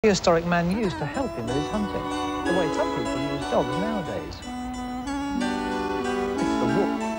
prehistoric man used to help him with his hunting, the way some people use dogs nowadays. It's the wolf.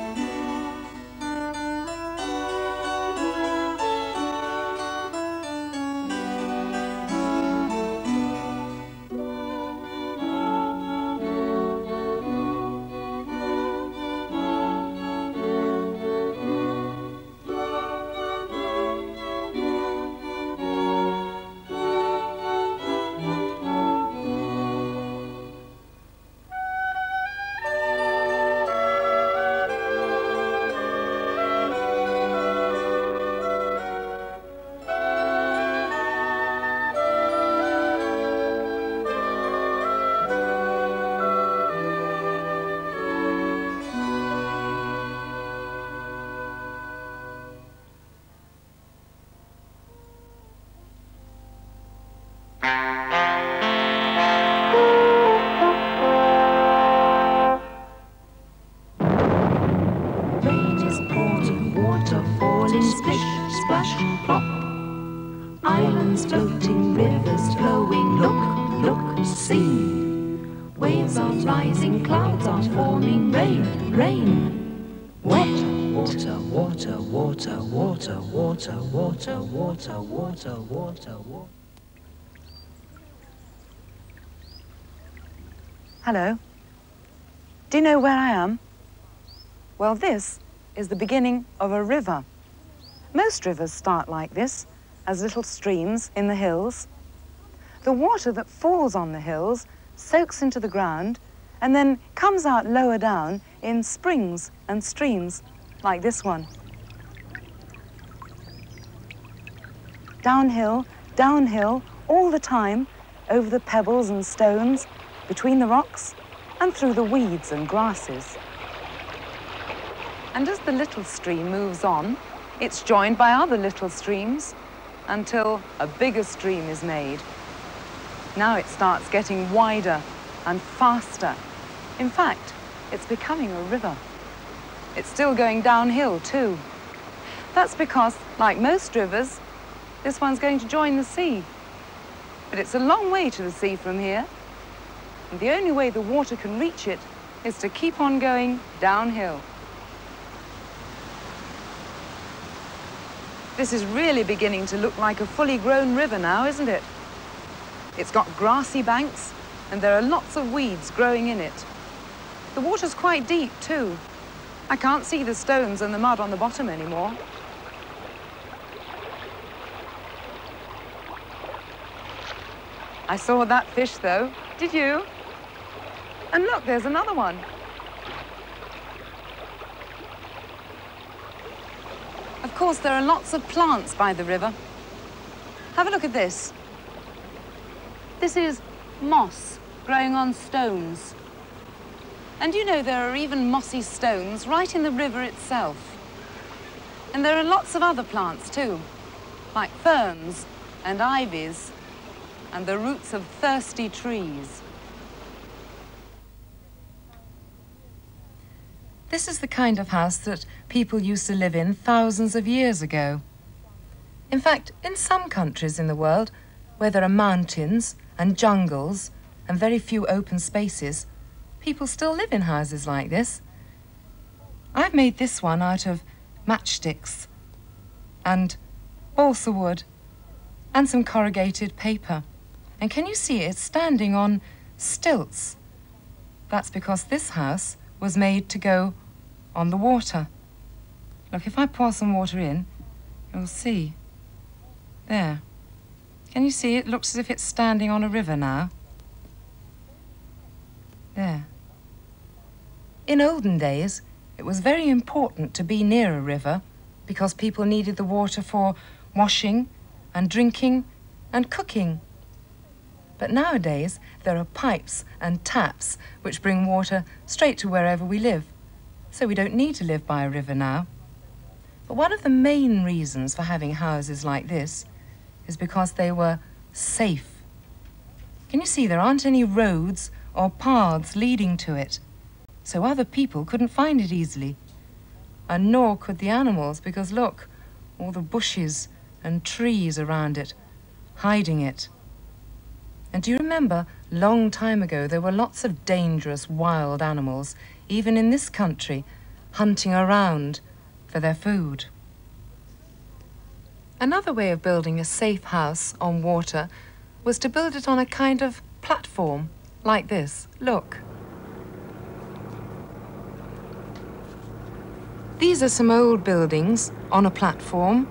Islands floating, rivers flowing, look, look, see. Waves are rising, clouds are forming, rain, rain. Water, water, water, water, water, water, water, water, water, water. Hello. Do you know where I am? Well, this is the beginning of a river. Most rivers start like this, as little streams in the hills. The water that falls on the hills soaks into the ground and then comes out lower down in springs and streams, like this one. Downhill, downhill, all the time, over the pebbles and stones, between the rocks, and through the weeds and grasses. And as the little stream moves on, it's joined by other little streams until a bigger stream is made. Now it starts getting wider and faster. In fact, it's becoming a river. It's still going downhill too. That's because, like most rivers, this one's going to join the sea. But it's a long way to the sea from here, and the only way the water can reach it is to keep on going downhill. This is really beginning to look like a fully grown river now, isn't it? It's got grassy banks, and there are lots of weeds growing in it. The water's quite deep, too. I can't see the stones and the mud on the bottom anymore. I saw that fish, though. Did you? And look, there's another one. Of course, there are lots of plants by the river. Have a look at this. This is moss growing on stones. And you know there are even mossy stones right in the river itself. And there are lots of other plants too, like ferns and ivies and the roots of thirsty trees. This is the kind of house that people used to live in thousands of years ago. In fact, in some countries in the world, where there are mountains and jungles and very few open spaces, people still live in houses like this. I've made this one out of matchsticks and balsa wood and some corrugated paper. And can you see it's standing on stilts? That's because this house was made to go on the water. Look, if I pour some water in, you'll see. There. Can you see? It looks as if it's standing on a river now. There. In olden days, it was very important to be near a river because people needed the water for washing and drinking and cooking. But nowadays, there are pipes and taps which bring water straight to wherever we live. So we don't need to live by a river now. But one of the main reasons for having houses like this is because they were safe. Can you see there aren't any roads or paths leading to it? So other people couldn't find it easily. And nor could the animals, because look, all the bushes and trees around it, hiding it. And do you remember, long time ago, there were lots of dangerous wild animals, even in this country, hunting around for their food. Another way of building a safe house on water was to build it on a kind of platform like this. Look. These are some old buildings on a platform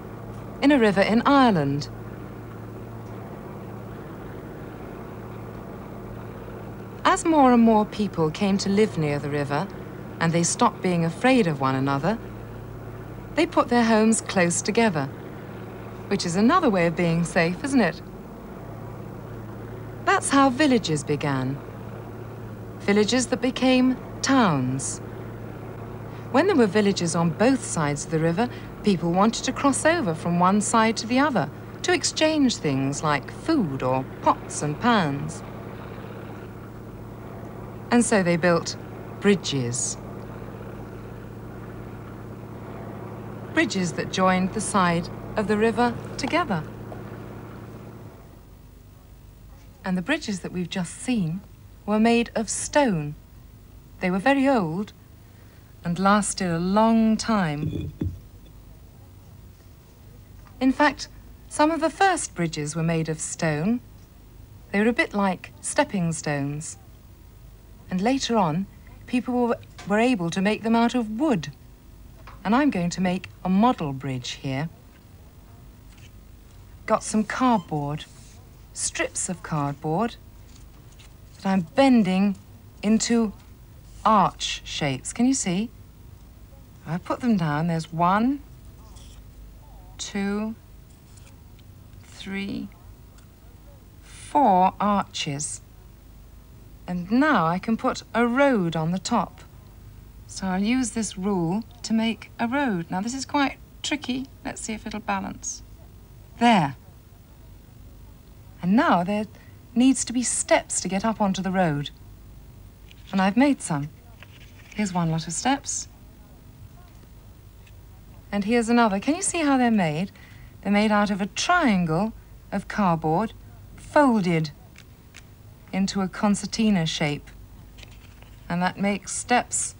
in a river in Ireland. As more and more people came to live near the river and they stopped being afraid of one another, they put their homes close together, which is another way of being safe, isn't it? That's how villages began. Villages that became towns. When there were villages on both sides of the river, people wanted to cross over from one side to the other to exchange things like food or pots and pans. And so they built bridges. Bridges that joined the side of the river together. And the bridges that we've just seen were made of stone. They were very old and lasted a long time. In fact, some of the first bridges were made of stone. They were a bit like stepping stones. And later on, people were able to make them out of wood. And I'm going to make a model bridge here. Got some cardboard, strips of cardboard that I'm bending into arch shapes. Can you see? I put them down. There's 1, 2, 3, 4 arches. And now I can put a road on the top. So I'll use this rule to make a road. Now this is quite tricky. Let's see if it'll balance. There. And now there needs to be steps to get up onto the road. And I've made some. Here's one lot of steps. And here's another. Can you see how they're made? They're made out of a triangle of cardboard folded into a concertina shape. And that makes steps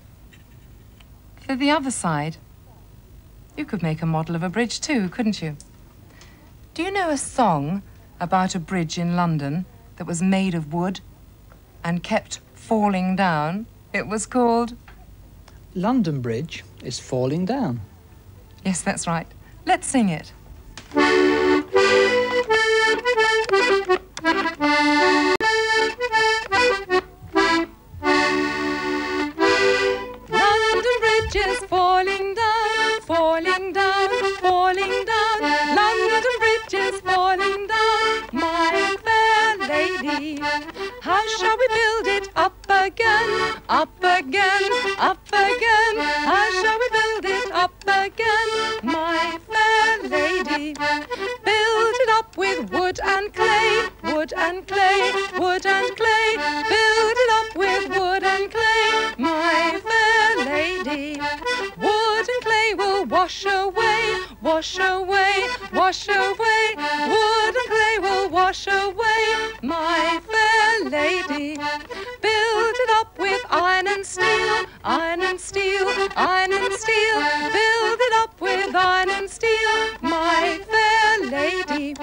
for the other side. You could make a model of a bridge too, couldn't you? Do you know a song about a bridge in London that was made of wood and kept falling down? It was called... London Bridge is falling down. Yes, that's right. Let's sing it. London Bridge is falling down, falling down, falling down. London Bridge is falling down, my fair lady. How shall we build it up again, up again, up again? How shall we build it up again, my fair lady? Build it up with wood and clay, wood and clay, wood and clay. Build it up with wood and clay, my fair lady. Wood and clay will wash away, wash away, wash away. Wood and clay will wash away, my fair lady. Build it up with iron and steel, iron and steel, iron and steel. Build it up with iron and steel, my fair lady.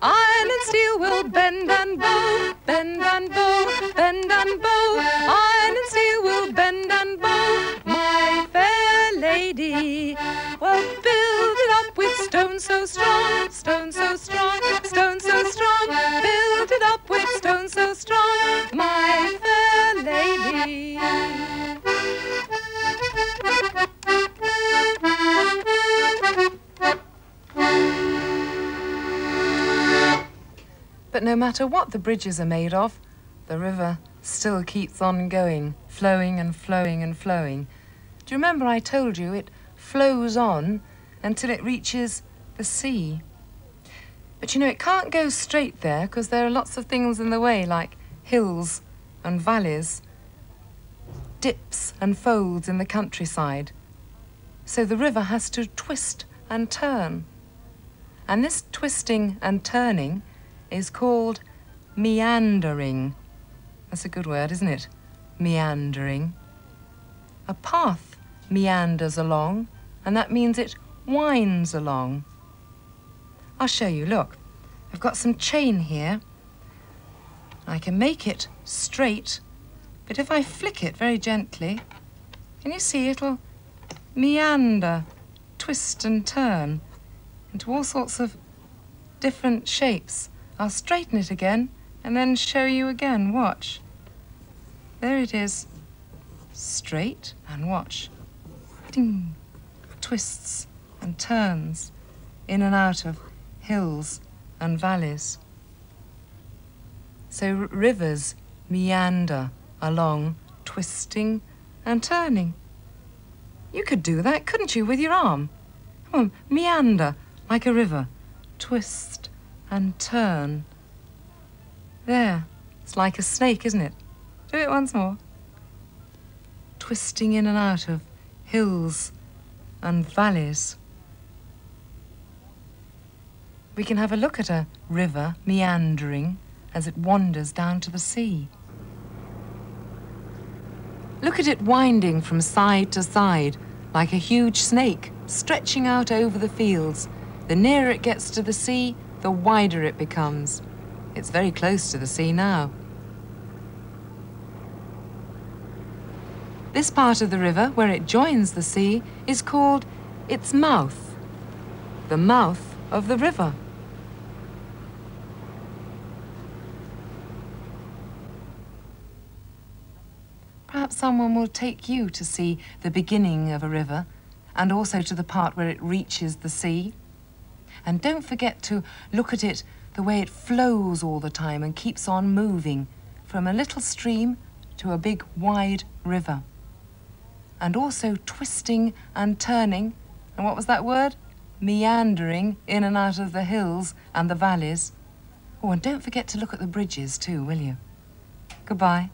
Iron and steel will bend and bow, bend and bow, bend and bow. Iron and steel will bend and bow, my fair lady. Well, build it up with stone so strong, stone so strong, stone so strong. Build it up with stone so strong, my fair lady. But no matter what the bridges are made of, the river still keeps on going, flowing and flowing and flowing. Do you remember I told you it flows on until it reaches the sea? But you know, it can't go straight there because there are lots of things in the way, like hills and valleys, dips and folds in the countryside. So the river has to twist and turn. And this twisting and turning is called meandering. That's a good word, isn't it? Meandering. A path meanders along, and that means it winds along. I'll show you, look. I've got some chain here. I can make it straight, but if I flick it very gently, can you see it'll meander, twist and turn into all sorts of different shapes. I'll straighten it again and then show you again. Watch. There it is. Straight, and watch. Ding. Twists and turns in and out of hills and valleys. So rivers meander along, twisting and turning. You could do that, couldn't you, with your arm? Come on, meander like a river. Twist and turn. There. It's like a snake, isn't it? Do it once more. Twisting in and out of hills and valleys. We can have a look at a river meandering as it wanders down to the sea. Look at it winding from side to side like a huge snake stretching out over the fields. The nearer it gets to the sea, the wider it becomes. It's very close to the sea now. This part of the river, where it joins the sea, is called its mouth. The mouth of the river. Perhaps someone will take you to see the beginning of a river and also to the part where it reaches the sea. And don't forget to look at it the way it flows all the time and keeps on moving from a little stream to a big wide river. And also twisting and turning, and what was that word? Meandering in and out of the hills and the valleys. Oh, and don't forget to look at the bridges too, will you? Goodbye.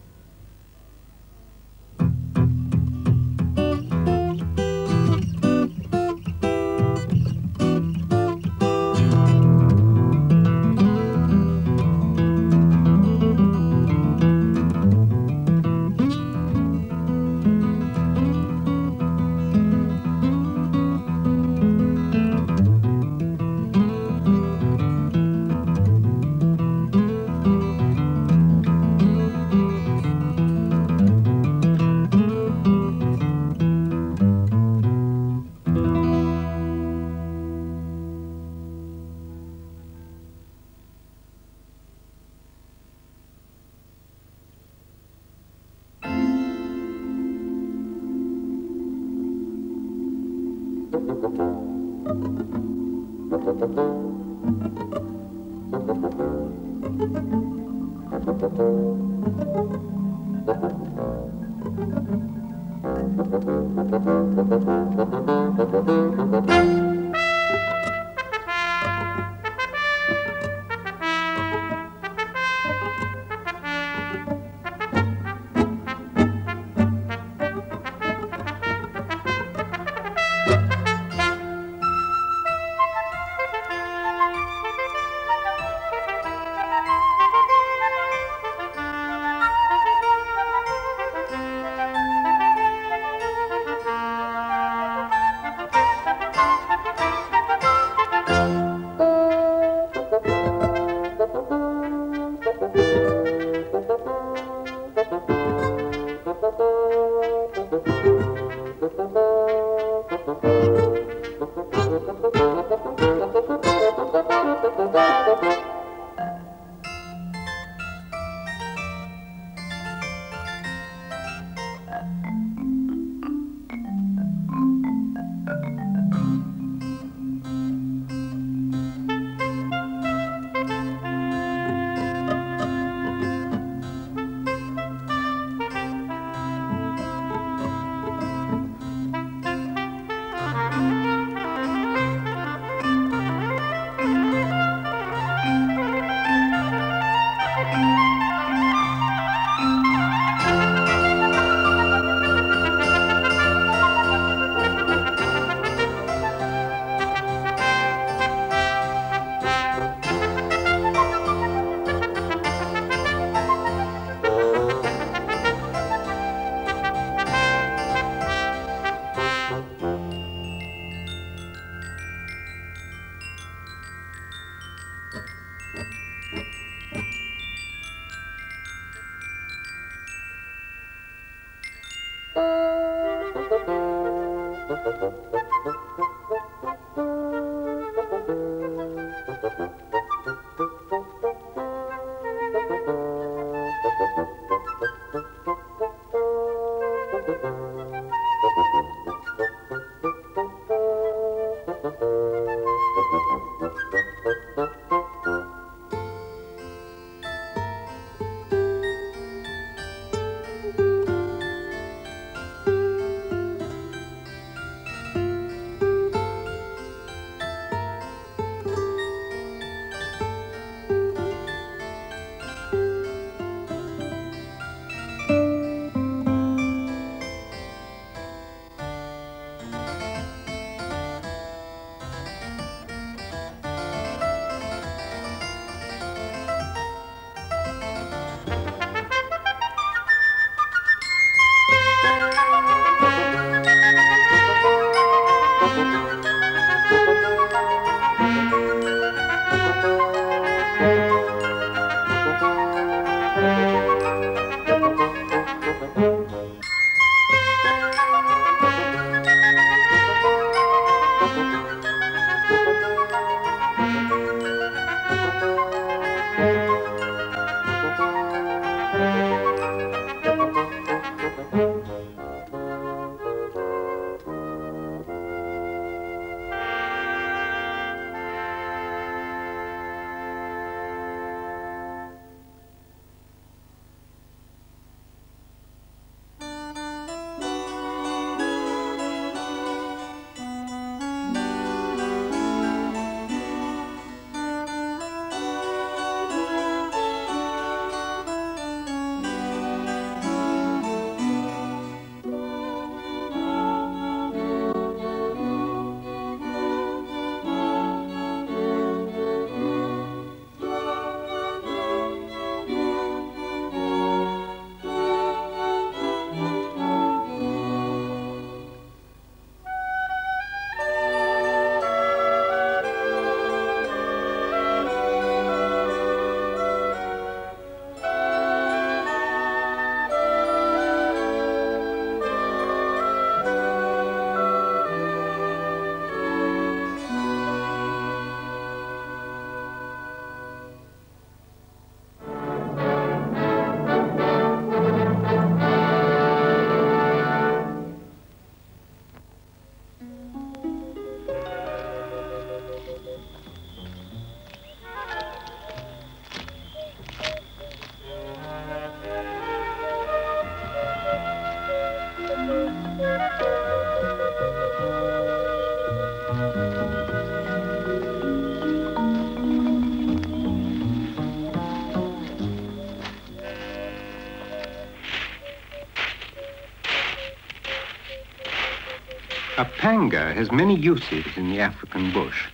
A panga has many uses in the African bush,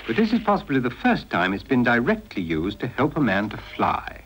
but this is possibly the first time it's been directly used to help a man to fly.